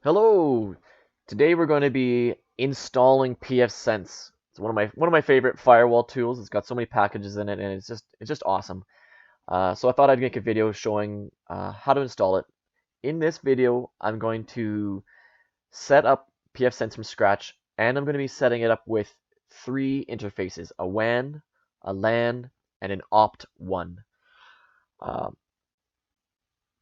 Hello. Today we're going to be installing PFSense. It's one of my favorite firewall tools. It's got so many packages in it, and it's just awesome. So I thought I'd make a video showing how to install it. In this video, I'm going to set up PFSense from scratch, and I'm going to be setting it up with three interfaces: a WAN, a LAN, and an opt1. Um,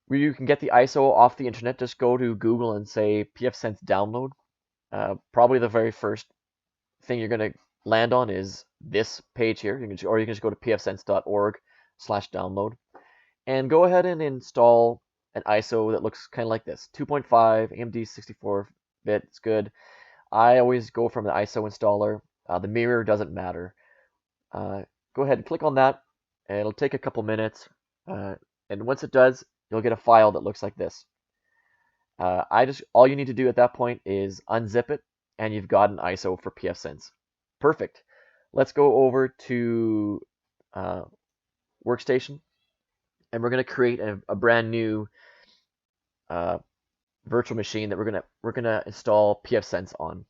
where you can get the ISO off the internet, just go to Google and say PFSense download. Probably the very first thing you're going to land on is this page here. Or you can just go to pfsense.org/download and go ahead and install an ISO that looks kind of like this. 2.5 AMD 64-bit. It's good. I always go from the ISO installer. The mirror doesn't matter. Go ahead and click on that. And it'll take a couple minutes. And once it does, you'll get a file that looks like this. All you need to do at that point is unzip it, and you've got an ISO for PFSense. Perfect. Let's go over to Workstation, and we're going to create a brand new virtual machine that we're gonna install PFSense on.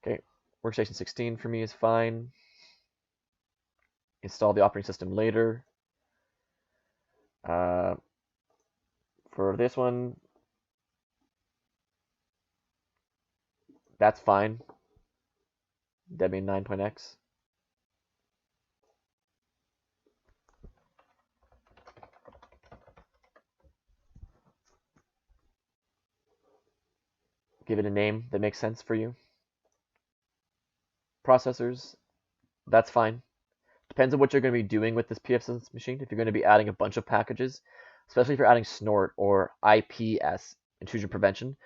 Okay, Workstation 16 for me is fine. Install the operating system later. For this one, that's fine. Debian 9.x. Give it a name that makes sense for you. Processors, that's fine. Depends on what you're going to be doing with this PFSense machine. If you're going to be adding a bunch of packages, especially if you're adding snort or IPS, intrusion prevention,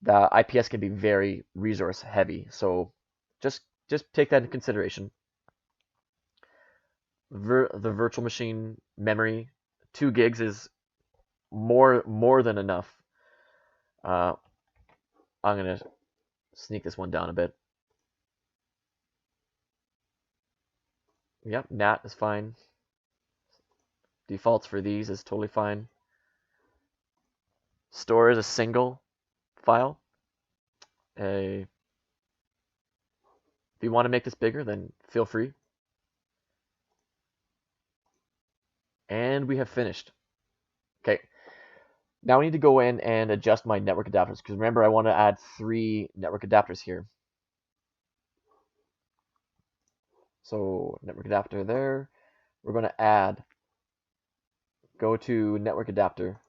the IPS can be very resource heavy. So just take that into consideration. The virtual machine memory, 2 gigs is more than enough. I'm going to sneak this one down a bit. Yep, NAT is fine. Defaults for these is totally fine. Store as a single file. If you want to make this bigger, then feel free. And we have finished. Okay. Now I need to go in and adjust my network adapters, because remember, I want to add 3 network adapters here. So network adapter there. We're going to go to network adapter.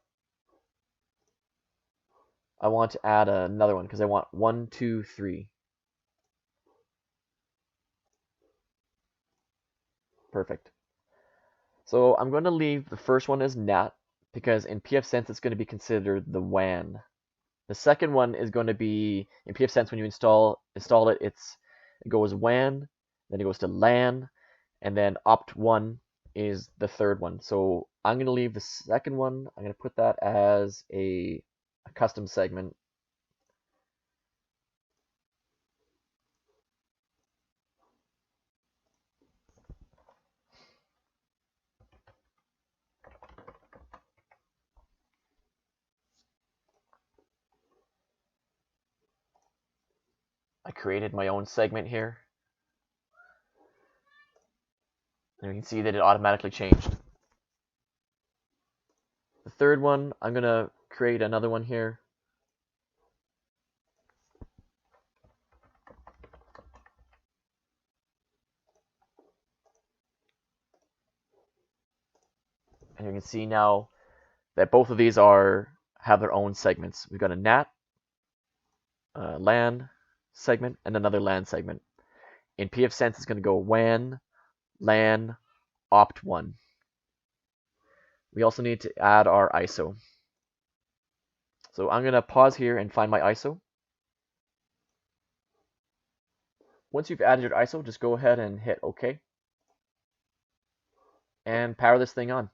I want to add another one because I want 1, 2, 3. Perfect. So I'm going to leave the first one as NAT because in PFSense it's going to be considered the WAN. The second one is going to be in PFSense when you install it. It goes WAN, then it goes to LAN, and then opt1 is the third one. So I'm going to leave the second one. I'm going to put that as a custom segment. I created my own segment here. And you can see that it automatically changed. The third one, I'm going to create another one here. And you can see now that both of these have their own segments. We've got a NAT, LAN segment, and another LAN segment. In PFSense, it's going to go WAN, LAN, opt1. We also need to add our ISO. So I'm going to pause here and find my ISO. Once you've added your ISO, just go ahead and hit OK. And power this thing on.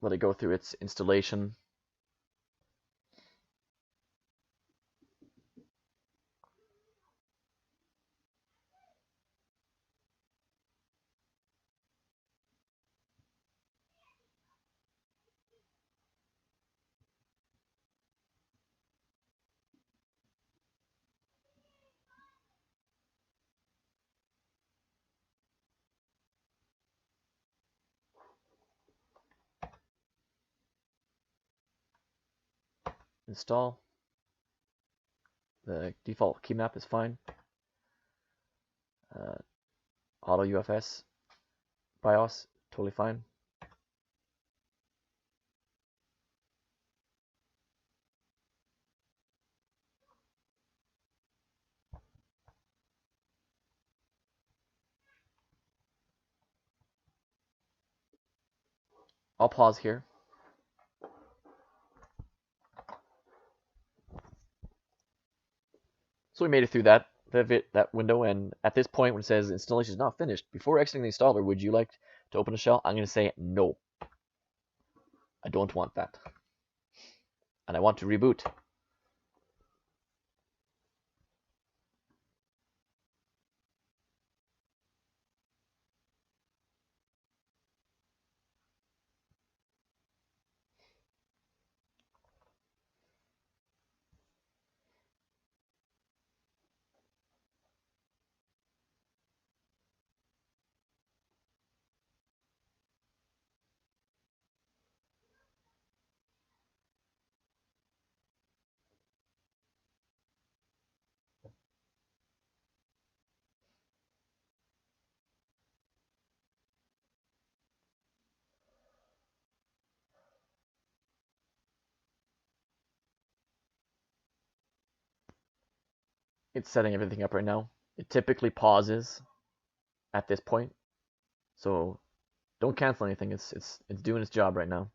let it go through its installation. Install. The default keymap is fine. Auto UFS BIOS, totally fine. I'll pause here. So we made it through that window, and at this point when it says installation is not finished, before exiting the installer, would you like to open a shell? I'm going to say no. I don't want that. And I want to reboot. It's setting everything up right now. It typically pauses at this point, so don't cancel anything. It's doing its job right now.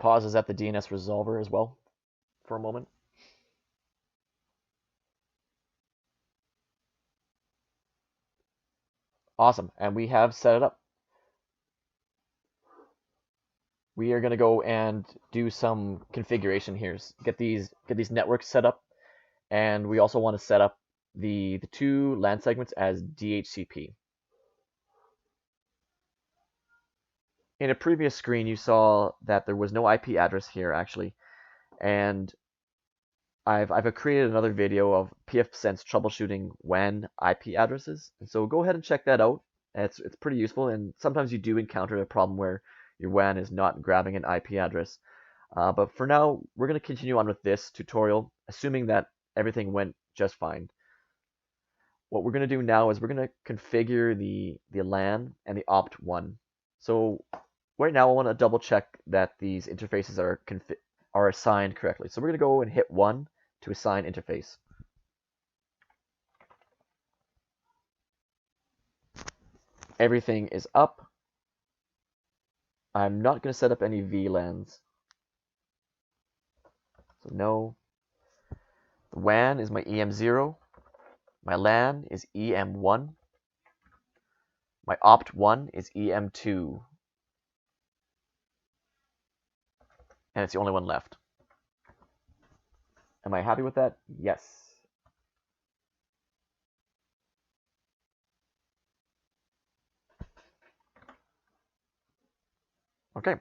Pauses at the DNS resolver as well for a moment. Awesome, and we have set it up. We are going to go and do some configuration here. Get these networks set up, and we also want to set up the two LAN segments as dhcp. In a previous screen, you saw that there was no IP address here actually, and I've created another video of PFSense troubleshooting WAN IP addresses, and so go ahead and check that out. It's pretty useful, and sometimes you do encounter a problem where your WAN is not grabbing an IP address. But for now, we're going to continue on with this tutorial, assuming that everything went just fine. What we're going to do now is we're going to configure the LAN and the opt1. So right now I want to double check that these interfaces are assigned correctly. So we're going to go and hit 1 to assign interface. Everything is up. I'm not going to set up any VLANs. So no. The WAN is my EM0. My LAN is EM1. My opt1 is EM2. And it's the only one left. Am I happy with that? Yes. Okay.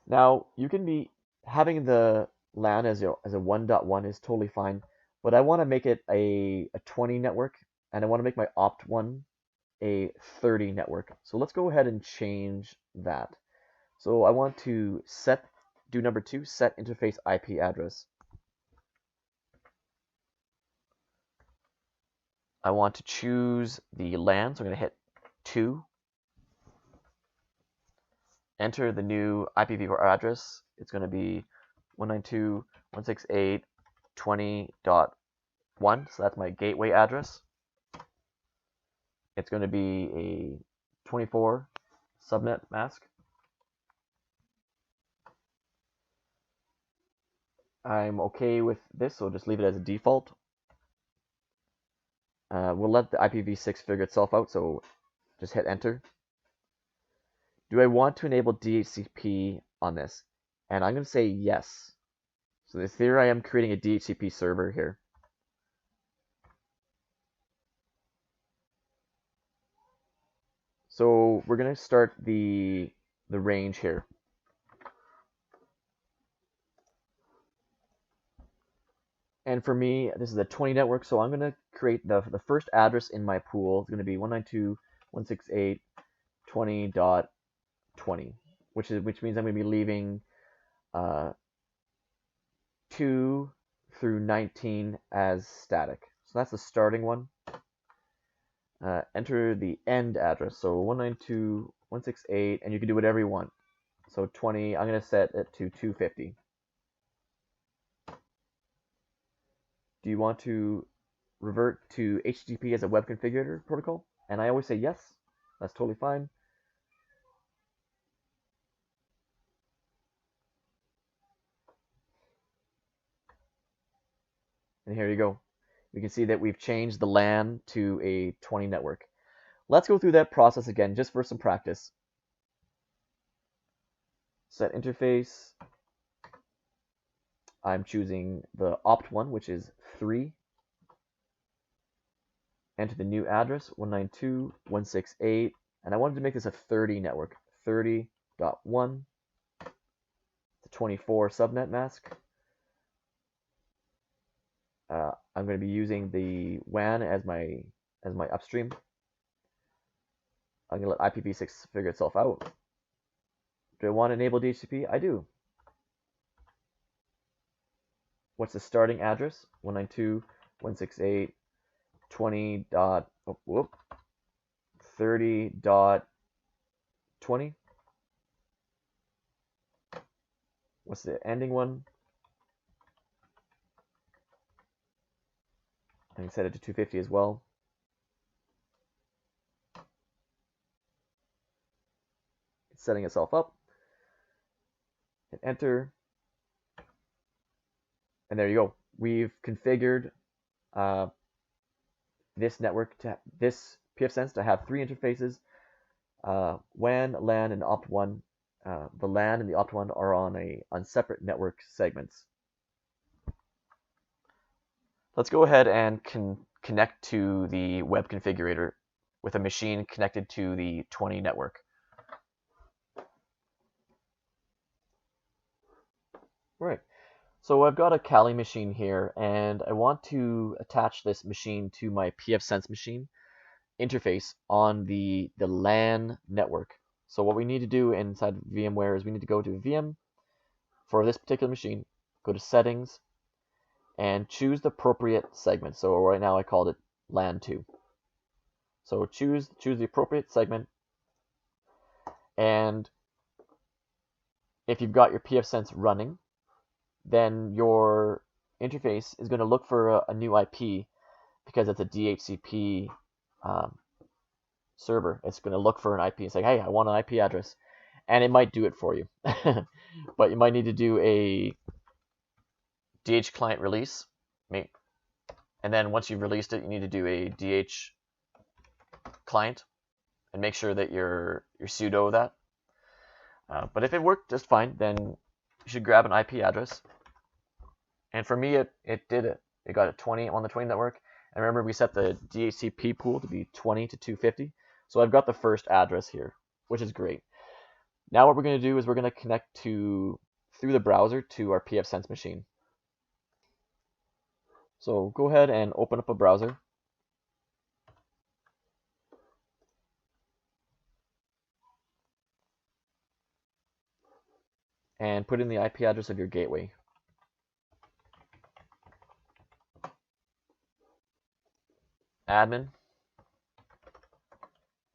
Now, you can be having the LAN as a 1.1 is totally fine, but I want to make it a 20 network, and I want to make my opt1 a 30 network. So let's go ahead and change that. So I want to do number 2, set interface IP address. I want to choose the LAN, so I'm going to hit 2. Enter the new IPv4 address. It's going to be 192.168.20.1. 1, so that's my gateway address. It's going to be a 24 subnet mask. I'm okay with this, so just leave it as a default. We'll let the IPv6 figure itself out, so just hit enter. Do I want to enable DHCP on this? And I'm going to say yes. So here I am creating a DHCP server here. So we're going to start the range here. And for me, this is a 20 network, so I'm going to create the first address in my pool. It's going to be 192.168.20.20, which means I'm going to be leaving 2 through 19 as static. So that's the starting one. Enter the end address, so 192.168, and you can do whatever you want. So 20, I'm going to set it to 250. Do you want to revert to HTTP as a web configurator protocol? And I always say yes. That's totally fine. And here you go. We can see that we've changed the LAN to a 20 network. Let's go through that process again just for some practice. Set interface. I'm choosing the opt1, which is 3. Enter the new address, 192.168, and I wanted to make this a 30 network, 30.1. The 24 subnet mask. I'm going to be using the WAN as my upstream. I'm going to let IPv6 figure itself out. Do I want to enable DHCP? I do. What's the starting address? 192.168.20.30.20. What's the ending one? I can set it to 250 as well. It's setting itself up. Hit enter. And there you go. We've configured this network this PFSense to have 3 interfaces: WAN, LAN, and opt1. The LAN and the opt1 are on separate network segments. Let's go ahead and connect to the web configurator with a machine connected to the 20 network. Right. So I've got a Kali machine here, and I want to attach this machine to my PFSense machine interface on the LAN network. So what we need to do inside VMware is we need to go to VM for this particular machine, go to settings, and choose the appropriate segment. So right now I called it LAN 2. So choose the appropriate segment, and if you've got your PFSense running, then your interface is going to look for a new IP because it's a DHCP server. It's going to look for an IP and say, hey, I want an IP address. And it might do it for you. But you might need to do a DH client release. And then once you've released it, you need to do a DH client and make sure that you're sudo that. But if it worked just fine, then you should grab an IP address. And for me, it did it. It got a 20 on the 20 network. And remember, we set the DHCP pool to be 20 to 250. So I've got the first address here, which is great. Now what we're going to do is we're going to connect through the browser to our PFSense machine. So go ahead and open up a browser. And put in the IP address of your gateway. Admin.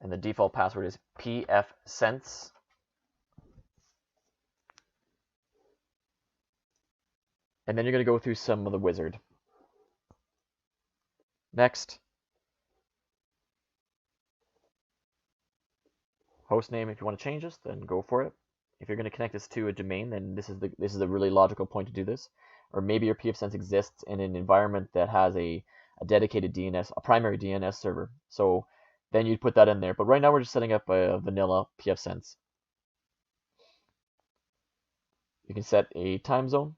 And the default password is PFSense. And then you're going to go through some of the wizard. Next. Hostname, if you want to change this, then go for it. If you're going to connect this to a domain, then this is a really logical point to do this. Or maybe your PFSense exists in an environment that has a dedicated DNS, a primary DNS server. So then you'd put that in there. But right now we're just setting up a vanilla PFSense. You can set a time zone.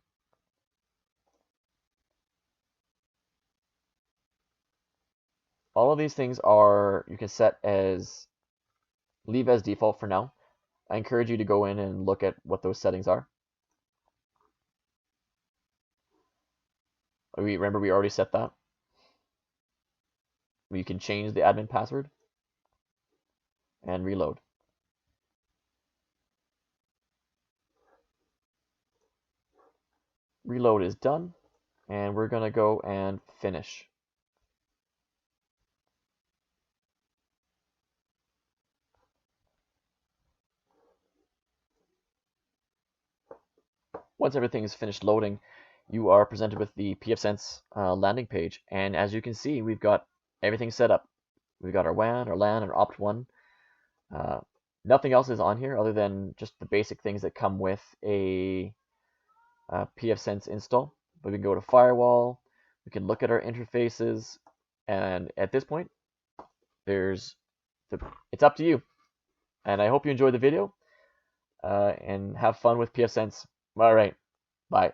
All of these things you can set as, leave as default for now. I encourage you to go in and look at what those settings are. Remember, we already set that. We can change the admin password and reload. Reload is done, and we're going to go and finish. Once everything is finished loading, you are presented with the PFSense landing page, and as you can see, we've got everything set up. We've got our WAN, our LAN, our opt1. Nothing else is on here other than just the basic things that come with a PFSense install. But we can go to Firewall, we can look at our interfaces, and at this point, it's up to you. And I hope you enjoyed the video and have fun with PFSense. All right, bye.